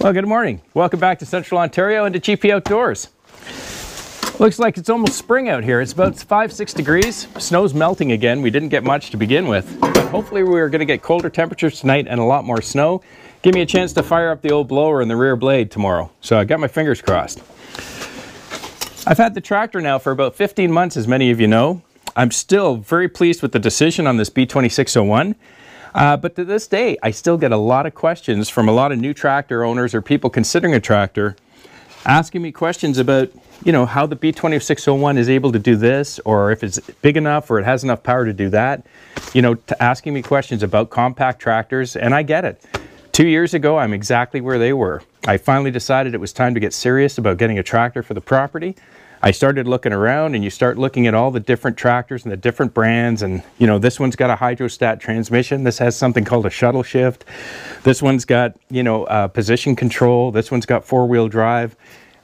Well, good morning. Welcome back to Central Ontario and to GP Outdoors. Looks like it's almost spring out here. It's about 5-6 degrees. Snow's melting again. We didn't get much to begin with, but hopefully we're going to get colder temperatures tonight and a lot more snow. Give me a chance to fire up the old blower in the rear blade tomorrow. So I got my fingers crossed. I've had the tractor now for about 15 months, as many of you know. I'm still very pleased with the decision on this B2601. But to this day, I still get a lot of questions from a lot of new tractor owners or people considering a tractor, asking me questions about, you know, how the B2601 is able to do this, or if it's big enough or it has enough power to do that. You know, asking me questions about compact tractors, and I get it. 2 years ago, I'm exactly where they were. I finally decided it was time to get serious about getting a tractor for the property. I started looking around, and you start looking at all the different tractors and the different brands, and you know, this one's got a hydrostat transmission. This has something called a shuttle shift. This one's got, you know, position control. This one's got four-wheel drive,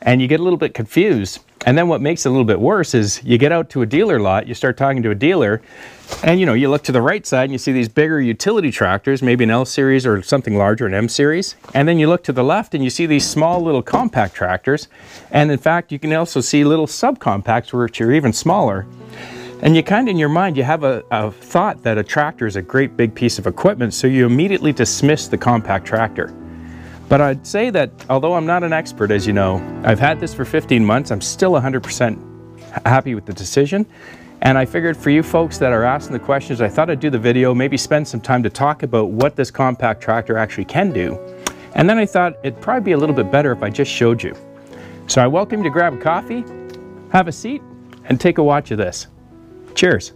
and you get a little bit confused. And then what makes it a little bit worse is you get out to a dealer lot, you start talking to a dealer, and you know, you look to the right side and you see these bigger utility tractors, maybe an L series or something larger, an M series. And then you look to the left and you see these small little compact tractors. And in fact, you can also see little subcompacts which are even smaller. And you kind of, in your mind, you have a thought that a tractor is a great big piece of equipment, so you immediately dismiss the compact tractor. But I'd say that, although I'm not an expert, as you know, I've had this for 15 months, I'm still 100% happy with the decision. And I figured for you folks that are asking the questions, I thought I'd do the video, maybe spend some time to talk about what this compact tractor actually can do. And then I thought it'd probably be a little bit better if I just showed you. So I welcome you to grab a coffee, have a seat, and take a watch of this. Cheers.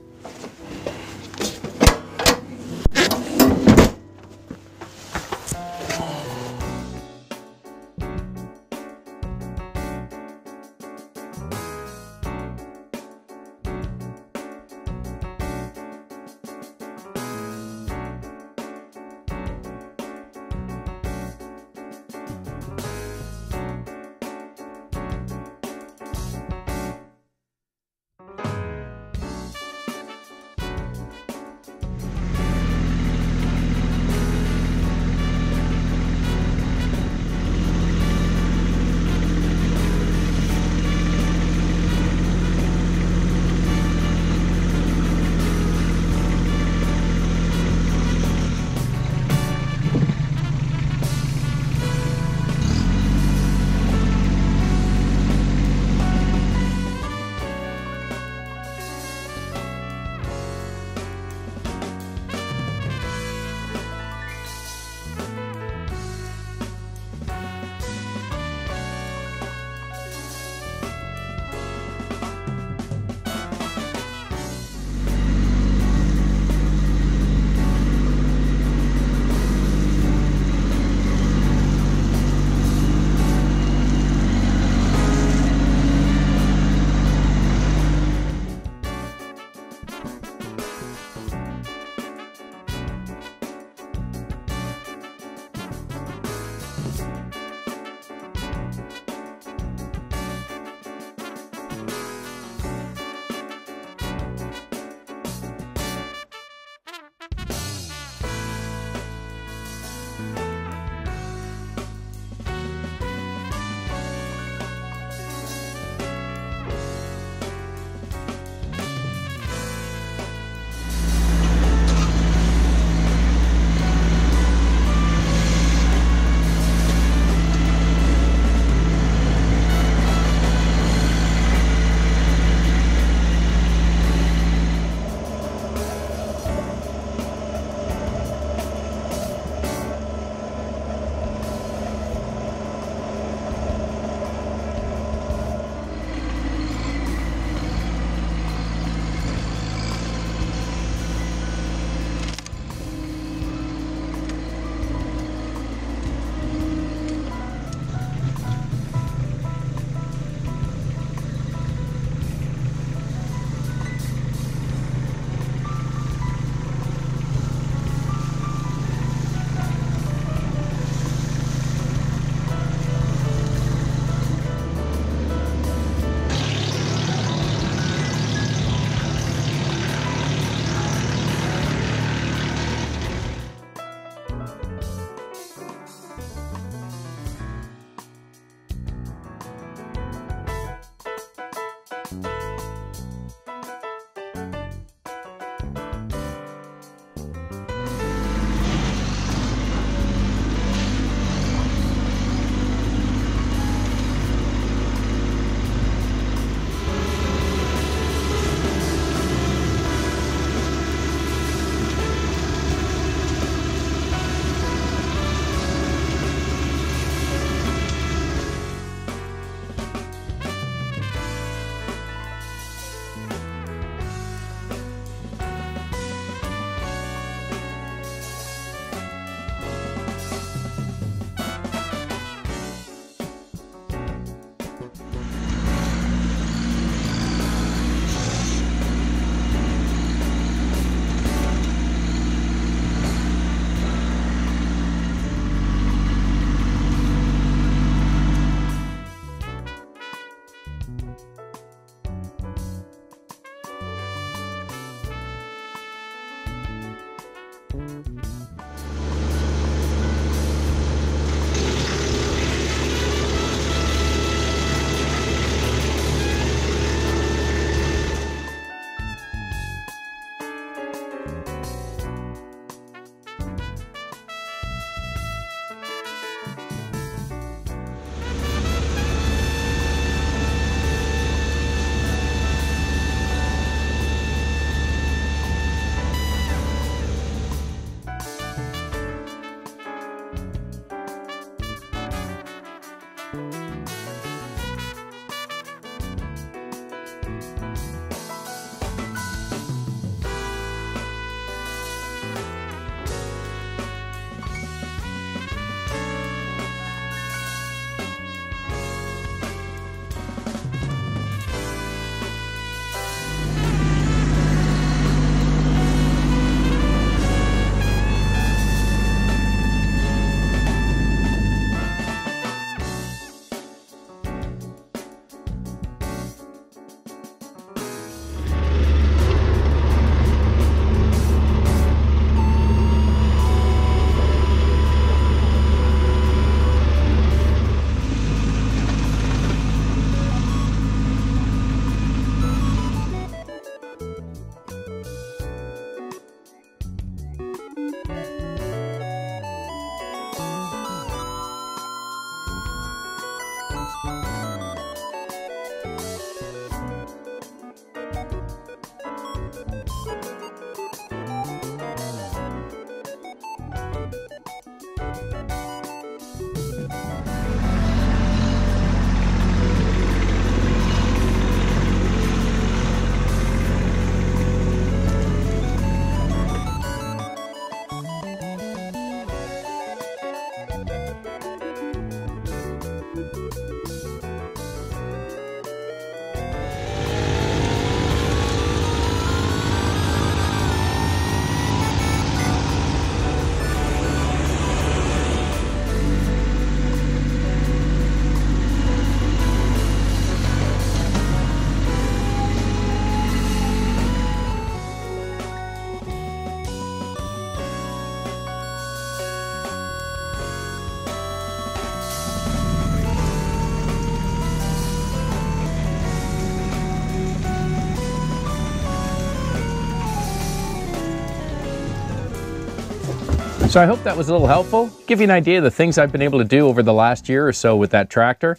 So I hope that was a little helpful, give you an idea of the things I've been able to do over the last year or so with that tractor.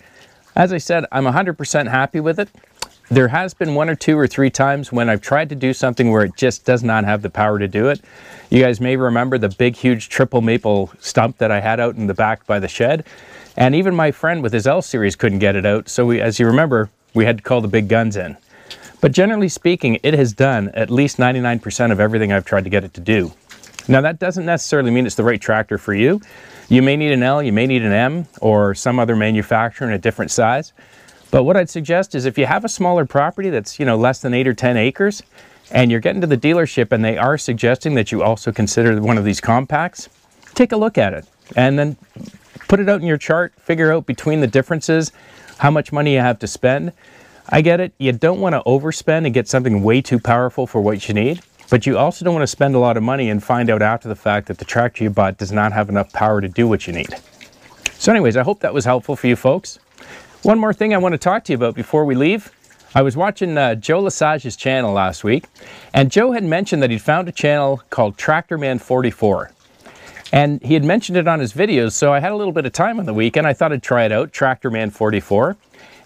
As I said, I'm 100% happy with it. There has been 1 or 2 or 3 times when I've tried to do something where it just does not have the power to do it. You guys may remember the big, huge triple maple stump that I had out in the back by the shed. And even my friend with his L-Series couldn't get it out. So as you remember, we had to call the big guns in. But generally speaking, it has done at least 99% of everything I've tried to get it to do. Now that doesn't necessarily mean it's the right tractor for you. You may need an L, you may need an M, or some other manufacturer in a different size. But what I'd suggest is if you have a smaller property that's, less than 8 or 10 acres, and you're getting to the dealership and they are suggesting that you also consider one of these compacts, take a look at it and then put it out in your chart, figure out between the differences how much money you have to spend. I get it, you don't want to overspend and get something way too powerful for what you need. But you also don't want to spend a lot of money and find out after the fact that the tractor you bought does not have enough power to do what you need. So anyways, I hope that was helpful for you folks. One more thing I want to talk to you about before we leave. I was watching Joe Lesage's channel last week, and Joe had mentioned that he'd found a channel called TractorMan44. And he had mentioned it on his videos, so I had a little bit of time on the weekend. I thought I'd try it out, TractorMan44.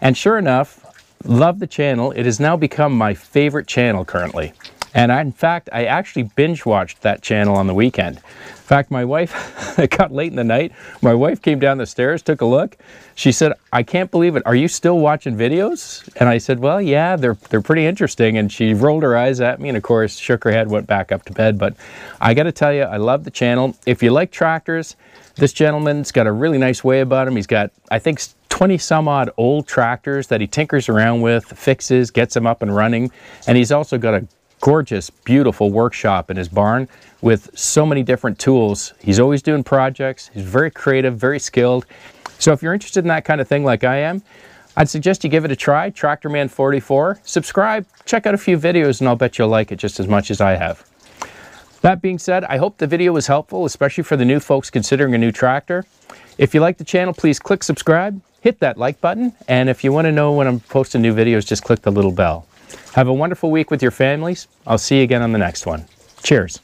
And sure enough, love the channel. It has now become my favorite channel currently. And in fact, I actually binge watched that channel on the weekend. In fact, my wife, it got late in the night, my wife came down the stairs, took a look. She said, "I can't believe it. Are you still watching videos?" And I said, "Well, yeah, they're pretty interesting." And she rolled her eyes at me and of course shook her head, went back up to bed. But I got to tell you, I love the channel. If you like tractors, this gentleman's got a really nice way about him. He's got, I think, 20 some odd old tractors that he tinkers around with, fixes, gets them up and running. And he's also got a gorgeous, beautiful workshop in his barn with so many different tools. He's always doing projects. He's very creative, very skilled. So if you're interested in that kind of thing like I am, I'd suggest you give it a try, TractorMan44. Subscribe, check out a few videos, and I'll bet you'll like it just as much as I have. That being said, I hope the video was helpful, especially for the new folks considering a new tractor. If you like the channel, please click subscribe, hit that like button, and if you want to know when I'm posting new videos, just click the little bell. Have a wonderful week with your families. I'll see you again on the next one. Cheers.